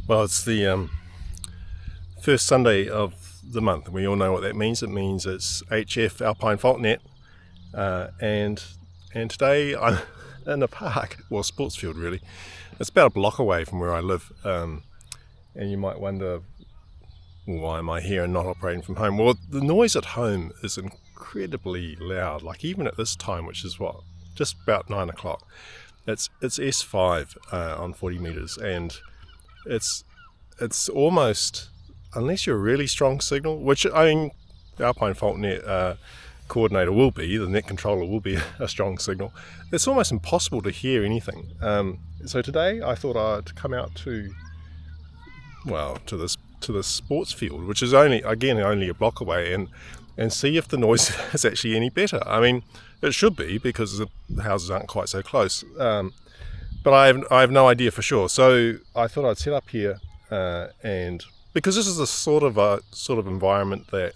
Well, it's the first Sunday of the month. We all know what that means. It means it's HF Alpine Fault Net, and today I'm in a park, well, sports field really. It's about a block away from where I live, and you might wonder, why am I here and not operating from home? Well, the noise at home is incredibly loud. Like even at this time, which is just about 9 o'clock. It's S5 on 40 meters, and it's almost, unless you're a really strong signal, which I mean the Alpine Fault Net coordinator will be, the net controller will be a strong signal. It's almost impossible to hear anything. So today I thought I'd come out to this sports field, which is only a block away, and see if the noise is actually any better. I mean, it should be, because the houses aren't quite so close. But I have no idea for sure. So I thought I'd set up here, and because this is the sort of environment that,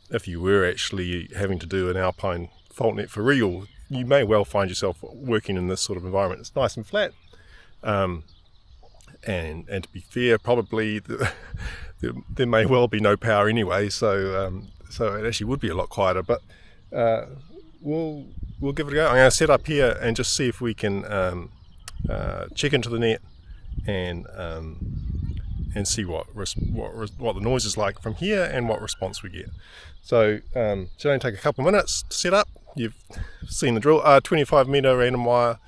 if you were actually having to do an Alpine Fault Net for real, you may well find yourself working in this sort of environment. It's nice and flat, and to be fair, probably there may well be no power anyway. So it actually would be a lot quieter. But we'll give it a go. I'm going to set up here and just see if we can check into the net and see what the noise is like from here and what response we get. So it's only take a couple of minutes to set up. You've seen the drill. 25 meter random wire,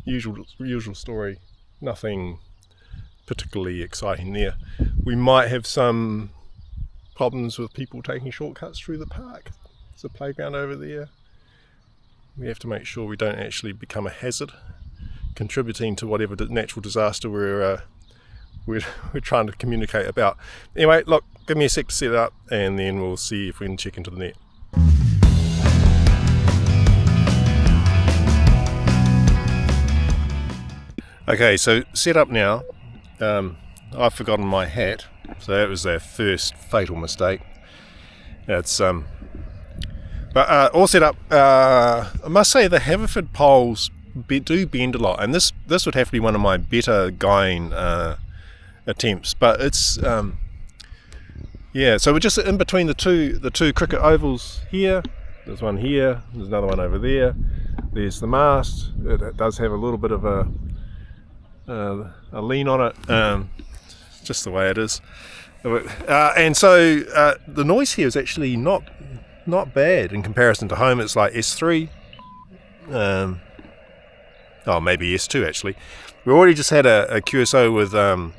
usual story. Nothing particularly exciting there. We might have some problems with people taking shortcuts through the park. There's a playground over there. We have to make sure we don't actually become a hazard, contributing to whatever natural disaster we're trying to communicate about. Anyway, look, give me a sec to set it up, and then we'll see if we can check into the net. Okay, so set up now. I've forgotten my hat, so that was our first fatal mistake. But all set up. I must say the Haverford poles do bend a lot, and this would have to be one of my better guying attempts. But it's so we're just in between the two cricket ovals here. There's one here. There's another one over there. There's the mast. It does have a little bit of a lean on it. Just the way it is. And so the noise here is actually not bad in comparison to home. It's like S3, maybe S2 actually. We already just had a QSO with a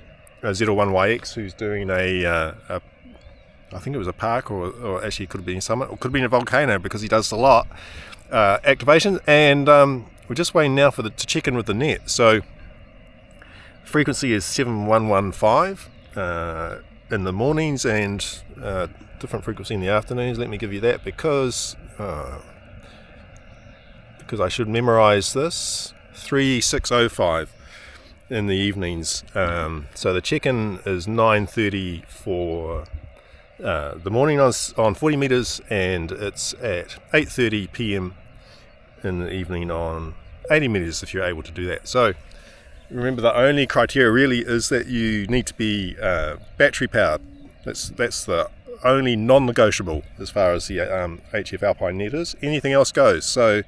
Z01YX who's doing I think it was a park, or actually it could have been a summit, or could have been a volcano, because he does a lot activation. And we're just waiting now to check in with the net. So frequency is 7115 in the mornings, and different frequency in the afternoons. Let me give you that because I should memorize this. 3605 in the evenings. So the check-in is 9:30 for the morning on 40 meters, and it's at 8:30 p.m. in the evening on 80 meters, if you're able to do that. So remember, the only criteria really is that you need to be battery powered. That's the only non-negotiable as far as the HF Alpine Net is. Anything else goes. So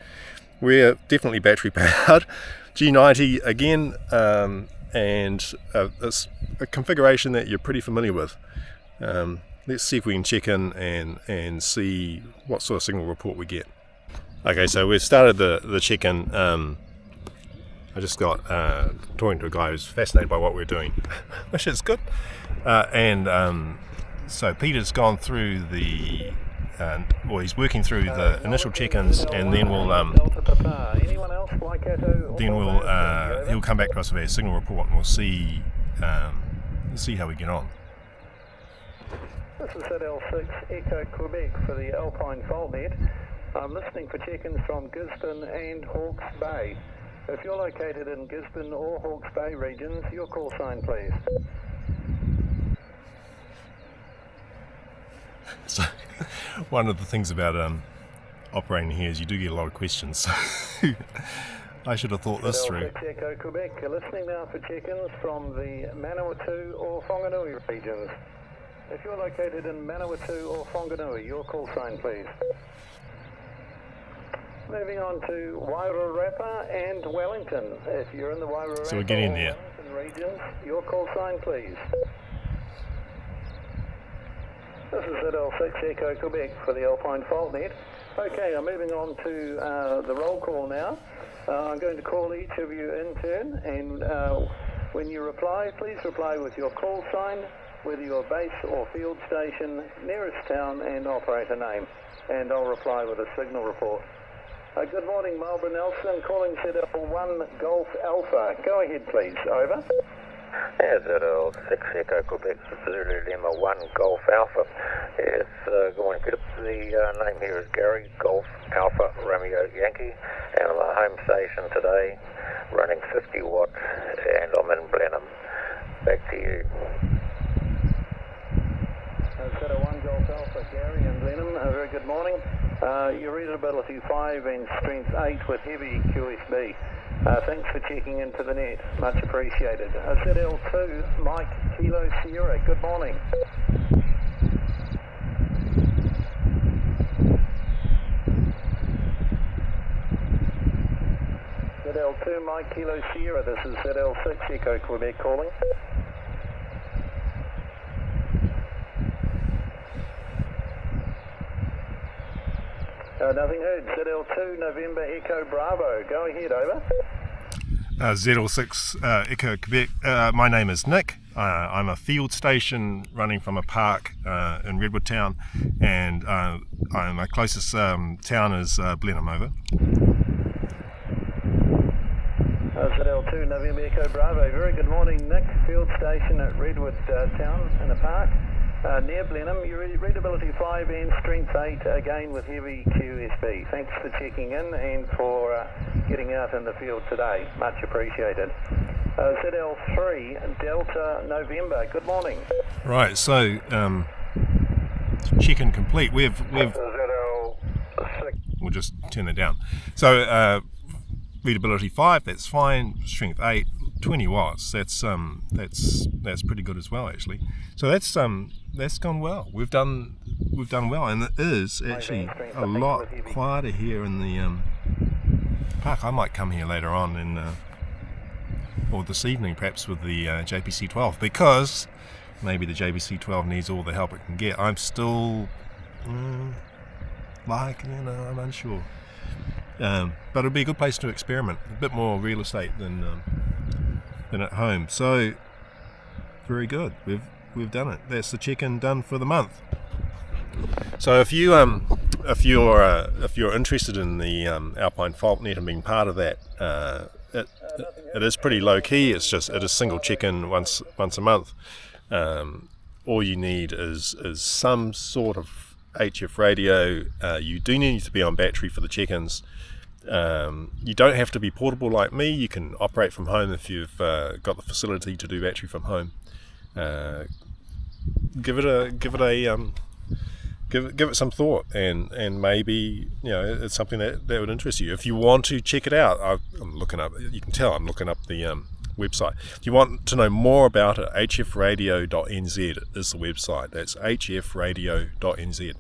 we're definitely battery powered. G90 again, and it's a configuration that you're pretty familiar with. Let's see if we can check in and see what sort of signal report we get. Okay, so we've started the check-in. I just got talking to a guy who's fascinated by what we're doing, which is good. So Peter's gone through he's working through the initial check-ins, and then he'll come back to us with our signal report, and we'll see how we get on. This is ZL6 Echo Quebec for the Alpine Fault Net. I'm listening for check-ins from Gisborne and Hawke's Bay. If you're located in Gisborne or Hawke's Bay regions, your call sign, please. So, one of the things about operating here is you do get a lot of questions. I should have thought this through. Xiegu, Quebec. You're listening now for check-ins from the Manawatu or Whanganui regions. If you're located in Manawatu or Whanganui, your call sign, please. Moving on to Wairarapa and Wellington. If you're in the Wairarapa So we're getting there. Wellington regions, your call sign, please. This is ZL6 Echo Quebec for the Alpine Fault Net. Okay, I'm moving on to the roll call now. I'm going to call each of you in turn, and when you reply, please reply with your call sign, whether your base or field station, nearest town and operator name, and I'll reply with a signal report. Good morning, Marlborough Nelson, calling ZL1 Golf Alpha. Go ahead, please. Over. ZL6 Echo Quebec, Zulu Lima 1 Golf Alpha. It's going good. The name here is Gary, Golf Alpha Romeo Yankee, and I'm at home station today, running 50 watts, and I'm in Blenheim. Back to you. ZL1 Golf Alpha, Gary in Blenheim. A very good morning. Your readability 5 and strength 8 with heavy QSB. Thanks for checking into the net. Much appreciated. ZL2, Mike Kilo Sierra. Good morning. ZL2, Mike Kilo Sierra. This is ZL6 Echo Quebec calling. Nothing heard. ZL2 November Echo Bravo. Go ahead, over. ZL6 Echo Quebec. My name is Nick. I'm a field station running from a park in Redwood Town, and my closest town is Blenheim, over. ZL2 November Echo Bravo. Very good morning, Nick. Field station at Redwood Town in a park. Near Blenheim, your readability 5 and strength 8, again with heavy QSB. Thanks for checking in and for getting out in the field today. Much appreciated. ZL3 Delta November. Good morning. Right, so check-in complete. We've ZL6. we'll just turn that down. So readability 5, that's fine. Strength 8, 20 watts. That's pretty good as well, actually. So that's gone well. We've done well, and it is actually a lot quieter here in the park. I might come here later on or this evening perhaps with the JPC-12, because maybe the JPC-12 needs all the help it can get. I'm still I'm unsure. But it'll be a good place to experiment. A bit more real estate than at home. So very good. We've done it. That's the check-in done for the month. So if you're interested in the Alpine Fault Net and being part of that, it is pretty low key. It is single check-in once a month. All you need is some sort of HF radio. You do need to be on battery for the check-ins. You don't have to be portable like me. You can operate from home if you've got the facility to do battery from home. Give it some thought, and maybe it's something that would interest you. If you want to check it out, I'm looking up. You can tell I'm looking up the website. If you want to know more about it, hfradio.nz is the website. That's hfradio.nz.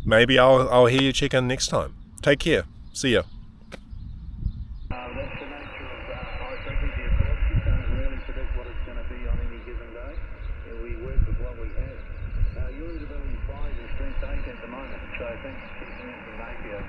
Maybe I'll hear you check in next time. Take care. See ya. That's the nature of high frequency, of course. You can't really predict what it's going to be on any given day. We work with what we have. Your readability 5 and strength 8 at the moment, so thanks for checking in from Napier.